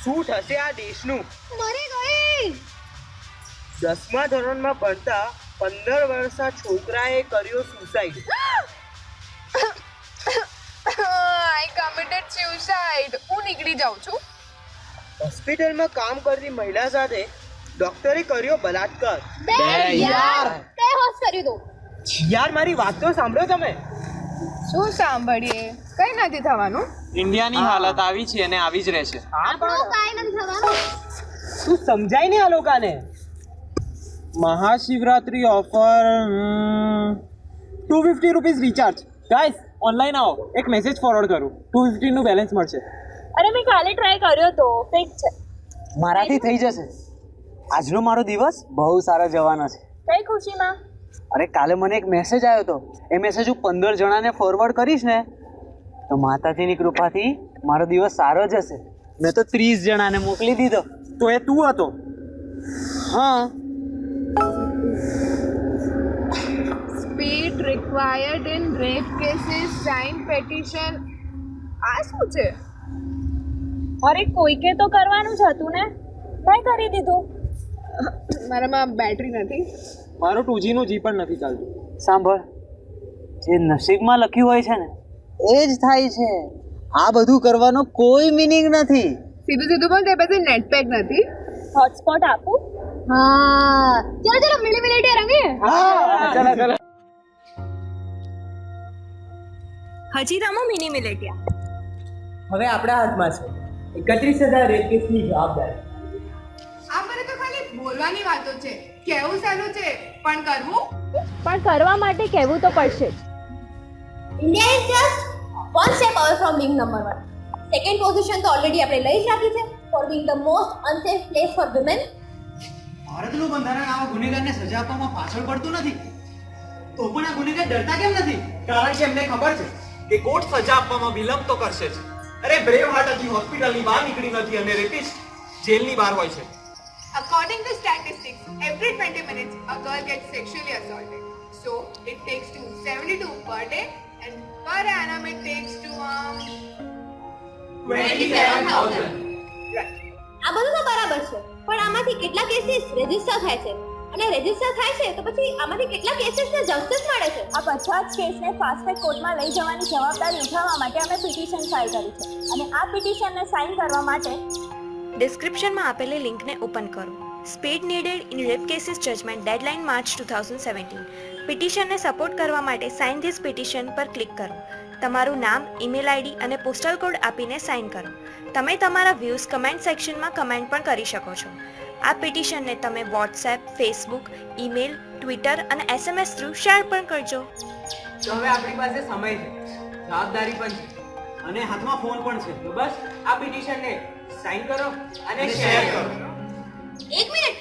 શું થશે આ દેશનું? મરી ગઈ. 10મા ધોરણમાં ભણતા 15 વર્ષના છોકરાએ કર્યો સુસાઇડ. આઈ કમિટેડ સ્યુસાઇડ. હું નીકળી જાઉં છું. હોસ્પિટલમાં કામ કરતી મહિલા સાથે ડોક્ટરે કર્યો બલાત્કાર. બે યાર તે હોશ કર્યું તું. યાર મારી વાત તો સાંભળો તમે. શું સાંભળીએ? કઈ નથી થવાનું. ઇન્ડિયાની હાલત આવી છે અને આવી જ રહેશે. આપણું કાઈ નથી થવાનું. તું સમજાય ને આ લોકોને. Mahashivratri offer 250 rupees recharge. Guys online આવો, એક મેસેજ ફોરવર્ડ કરું, 250 નું બેલેન્સ મળશે. અરે મેં કાલે ટ્રાય કર્યો તો, ફેક છે. મારાથી થઈ જશે. આજનો મારો દિવસ બહુ સારો જવાનો છે. કઈ ખુશીમાં? અરે કાલે મને એક મેસેજ આવ્યો હતો. એ મેસેજ હું 15 જણાને ફોરવર્ડ કરીશ ને તો માતાજીની કૃપાથી મારો દિવસ સારો જશે. મેં તો 30 જણાને મોકલી દીધો. તો એ તું હતો? હા. Speed required in rape cases, sign petition. આ શું છે? અરે કોઈકે તો કરવાનું જ હતું ને, મેં કરી દીધું. મારામાં બેટરી નથી. મારું 2G નું જી પણ નથી ચાલતું. સાંભળ, જે નસીબમાં લખ્યું હોય છે ને એ જ થાય છે. આ બધું કરવાનો કોઈ મિનિંગ નથી. સીધું સીધું બોલ, તે પાસે નેટ પેક નથી. હોટસ્પોટ આપું? હા ચલો ચલો મિલી મિલેટી રંગે. ચાલો ચાલો. હજી રમો મિની મિલેટિયા. હવે આપણા હાથમાં છે 31,000 રેપ કેસની જવાબદારી. આ મને તો ખાલી બોલવાની વાતો છે. કેવું સહેલું છે, પણ કરવું. પણ કરવા માટે કહેવું તો પડશે જ. India is just one step away from being number one. Second position તો ઓલરેડી આપણે લઈ જ રાખી છે for being the most unsafe place for women. ભારતનું બંધારણ આવા ગુનેગારને સજા આપવામાં પાછળ પડતું નથી. તો પણ આ ગુનેગાર ડરતા કેમ નથી? કારણ કે એમને ખબર છે કે કોર્ટ સજા આપવામાં વિલંબ તો કરશે જ. અરે બ્રેવ હાર્ટ હજી હોસ્પિટલની બહાર નીકળી નથી અને રેપિસ્ટ જેલની બહાર હોય છે. According to statistics, every 20 minutes a girl gets sexually assaulted. So it takes to 72 per day, and per annum it takes to 27,000. Right. આ બધું તો બરાબર છે, પણ આમાંથી કેટલા કેસીસ રજીસ્ટર થાય છે અને રજીસ્ટર થાય છે તો પછી આમાંથી કેટલા કેસીસને જસ્ટિસ મળે છે? આ બધા જ કેસને ફાસ્ટ ટ્રેક કોર્ટમાં લઈ જવાની જવાબદારી ઉઠાવવા માટે અમે પિટિશન ફાઇલ કરી છે અને આ પિટિશનને સાઇન કરવા માટે ડિસ્ક્રિપ્શનમાં આપેલી લિંકને ઓપન કરો. Speed needed in rape cases judgment deadline March 2017. પિટિશનને સપોર્ટ કરવા માટે સાઇન ધીસ પિટિશન પર ક્લિક કરો. તમારું નામ, ઈમેલ આઈડી અને પોસ્ટલ કોડ આપીને સાઇન કરો. તમે તમારા વ્યૂઝ કમેન્ટ સેક્શનમાં કમેન્ટ પણ કરી શકો છો. આ પિટિશનને તમે વોટ્સએપ, ફેસબુક, ઈમેલ, ટ્વિટર અને SMS થ્રુ શેર પણ કરજો. તો હવે આપણી પાસે સમય છે, જવાબદારી પણ છે અને હાથમાં ફોન પણ છે. તો બસ આ પિટિશનને સાઇન કરો અને શેર કરો. એક મિનિટ,